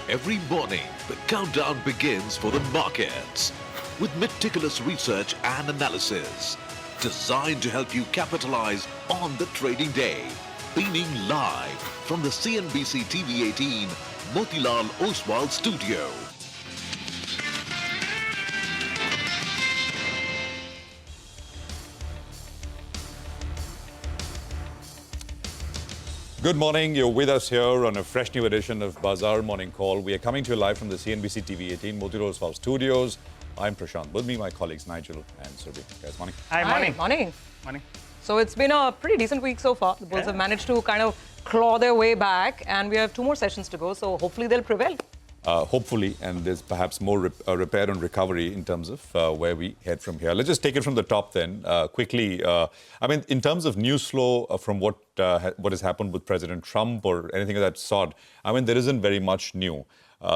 Every morning, the countdown begins for the markets with meticulous research and analysis designed to help you capitalize on the trading day. Beaming live from the CNBC TV 18 Motilal Oswal studio. Good morning. You're with us here on a fresh new edition of Bazaar Morning Call. We are coming to you live from the CNBC TV 18 Motilal Oswal studios. I'm Prashant. With me, my colleagues Nigel and Surbi. Guys, morning. Hi, morning. Morning. Morning. So it's been a pretty decent week so far. The bulls have managed to kind of claw their way back, and we have 2 more sessions to go. So hopefully they'll prevail. Hopefully, and there's perhaps more repair and recovery in terms of where we head from here. Let's just take it from the top then, quickly. In terms of news flow from what has happened with President Trump or anything of that sort, there isn't very much new.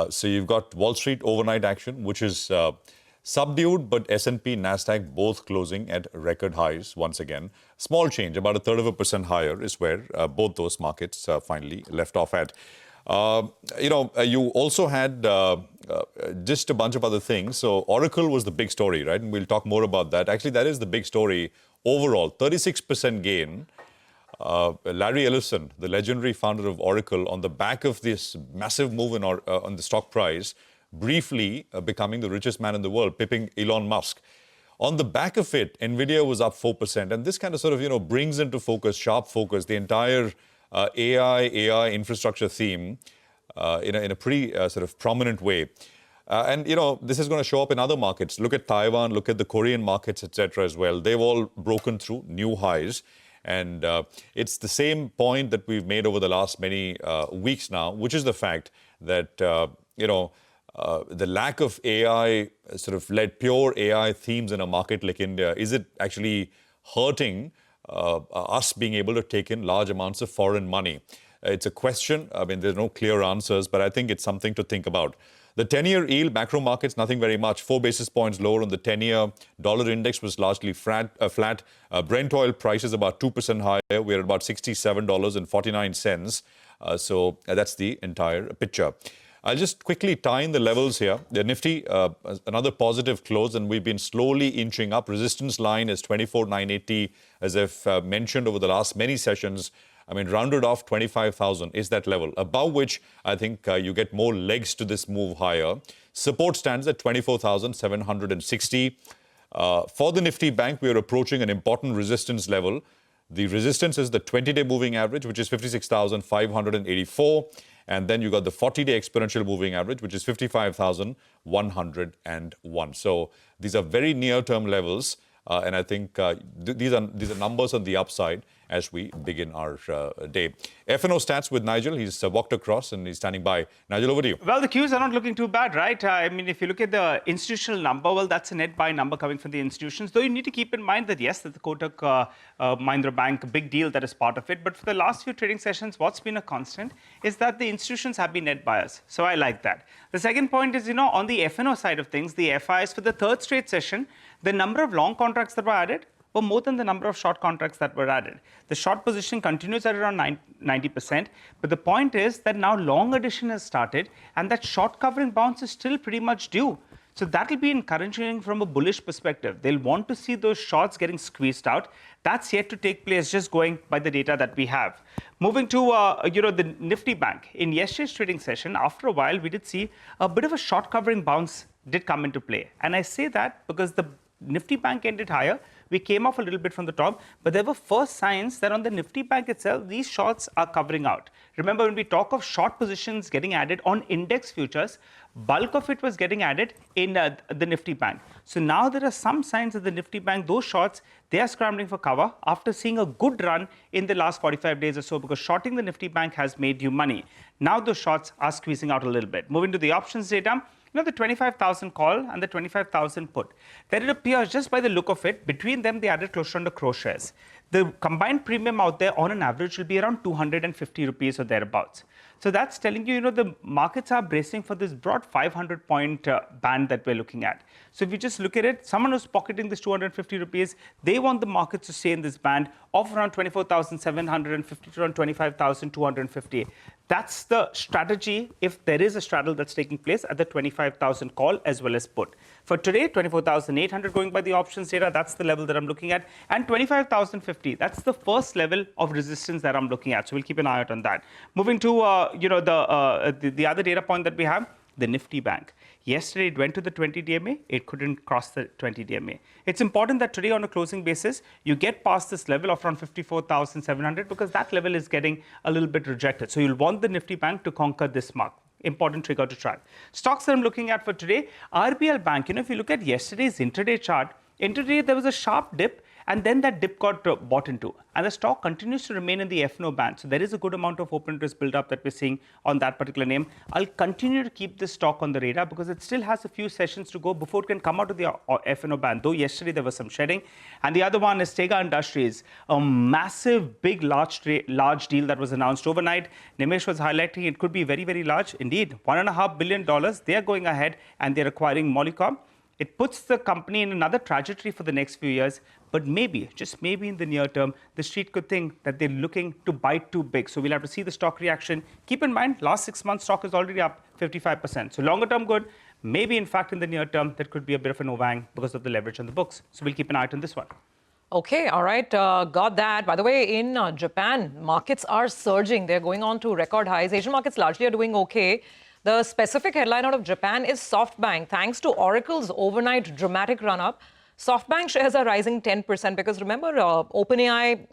So you've got Wall Street overnight action, which is subdued, but S&P, Nasdaq both closing at record highs once again. Small change, about 1/3% higher is where both those markets finally left off at. You also had just a bunch of other things. So Oracle was the big story, right? And we'll talk more about that. Actually, that is the big story overall. 36% gain. Larry Ellison, the legendary founder of Oracle, on the back of this massive move on the stock price, briefly becoming the richest man in the world, pipping Elon Musk. On the back of it, NVIDIA was up 4%. And this kind of brings into focus, sharp focus, the entire AI infrastructure theme in a pretty sort of prominent way. This is going to show up in other markets. Look at Taiwan, look at the Korean markets, etc. as well. They've all broken through new highs. And it's the same point that we've made over the last many weeks now, which is the fact that, the lack of AI sort of led pure AI themes in a market like India, is it actually hurting us being able to take in large amounts of foreign money? It's a question. There's no clear answers, but I think it's something to think about. The 10-year yield, macro markets, nothing very much. 4 basis points lower on the 10-year. Dollar index was largely flat. Brent oil prices about 2% higher. We're at about $67.49. So that's the entire picture. I'll just quickly tie in the levels here. The Nifty, another positive close, and we've been slowly inching up. Resistance line is 24,980, as I've mentioned over the last many sessions. Rounded off 25,000 is that level, above which I think you get more legs to this move higher. Support stands at 24,760. For the Nifty Bank, we are approaching an important resistance level. The resistance is the 20-day moving average, which is 56,584. And then you got the 40-day exponential moving average, which is 55,101. So these are very near-term levels. And I think these are numbers on the upside as we begin our day. F&O stats with Nigel. He's walked across and he's standing by. Nigel, over to you. Well, the Qs are not looking too bad, right? If you look at the institutional number, well, that's a net buy number coming from the institutions. Though you need to keep in mind that, yes, that the Kotak Mahindra Bank, a big deal that is part of it. But for the last few trading sessions, what's been a constant is that the institutions have been net buyers. So I like that. The second point is, on the F&O side of things, the FIs for the third straight session, the number of long contracts that were added were more than the number of short contracts that were added. The short position continues at around 90%, but the point is that now long addition has started and that short covering bounce is still pretty much due. So that will be encouraging from a bullish perspective. They'll want to see those shorts getting squeezed out. That's yet to take place, just going by the data that we have. Moving to the Nifty Bank. In yesterday's trading session, after a while, we did see a bit of a short covering bounce did come into play. And I say that because the Nifty Bank ended higher. We came off a little bit from the top, but there were first signs that on the Nifty Bank itself, these shorts are covering out. Remember, when we talk of short positions getting added on index futures, bulk of it was getting added in the Nifty Bank. So now there are some signs that the Nifty Bank, those shorts, they are scrambling for cover after seeing a good run in the last 45 days or so, because shorting the Nifty Bank has made you money. Now those shorts are squeezing out a little bit. Moving to the options data. The 25,000 call and the 25,000 put. There it appears, just by the look of it, between them they added close to under crore shares. The combined premium out there on an average will be around 250 rupees or thereabouts. So that's telling you, the markets are bracing for this broad 500-point band that we're looking at. So if you just look at it, someone who's pocketing this 250 rupees, they want the markets to stay in this band of around 24,750 to around 25,250. That's the strategy if there is a straddle that's taking place at the 25,000 call as well as put. For today, 24,800 going by the options data, that's the level that I'm looking at. And 25,050, that's the first level of resistance that I'm looking at. So we'll keep an eye out on that. Moving to the other data point that we have, the Nifty Bank. Yesterday, it went to the 20 DMA. It couldn't cross the 20 DMA. It's important that today on a closing basis, you get past this level of around 54,700 because that level is getting a little bit rejected. So you'll want the Nifty Bank to conquer this mark. Important trigger to track. Stocks that I'm looking at for today, RBL Bank. If you look at yesterday's intraday chart, intraday there was a sharp dip. And then that dip got bought into. And the stock continues to remain in the F&O band. So there is a good amount of open interest build-up that we're seeing on that particular name. I'll continue to keep this stock on the radar because it still has a few sessions to go before it can come out of the F&O band. Though yesterday there was some shedding. And the other one is Tega Industries, a massive, big, large deal that was announced overnight. Nimesh was highlighting it could be very, very large. Indeed, $1.5 billion. They are going ahead and they're acquiring Molycom. It puts the company in another trajectory for the next few years, but maybe, just maybe in the near term, the street could think that they're looking to bite too big. So we'll have to see the stock reaction. Keep in mind, last 6 months, stock is already up 55%. So longer term good, maybe in fact in the near term, there could be a bit of an overhang because of the leverage on the books. So we'll keep an eye out on this one. Okay, all right, got that. By the way, in Japan, markets are surging. They're going on to record highs. Asian markets largely are doing okay. The specific headline out of Japan is SoftBank. Thanks to Oracle's overnight dramatic run-up, SoftBank shares are rising 10% because remember, OpenAI,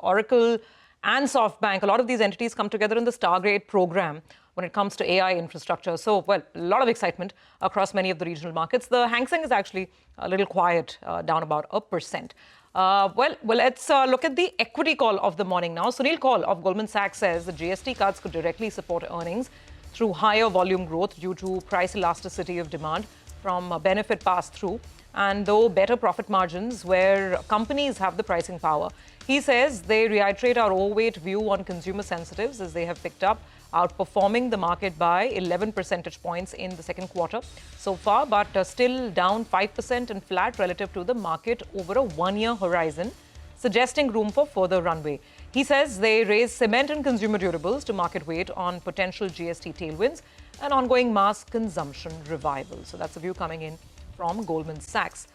Oracle and SoftBank, a lot of these entities come together in the Stargate program when it comes to AI infrastructure. So, well, a lot of excitement across many of the regional markets. The Hang Seng is actually a little quiet, down about 1%. Well, let's look at the equity call of the morning now. Sunil Kaul of Goldman Sachs says the GST cuts could directly support earnings through higher volume growth due to price elasticity of demand from benefit pass-through, and though better profit margins where companies have the pricing power. He says they reiterate our overweight view on consumer sensitives as they have picked up, outperforming the market by 11 percentage points in the second quarter so far, but still down 5% and flat relative to the market over a one-year horizon, suggesting room for further runway. He says they raise cement and consumer durables to market weight on potential GST tailwinds and ongoing mass consumption revival. So that's a view coming in from Goldman Sachs.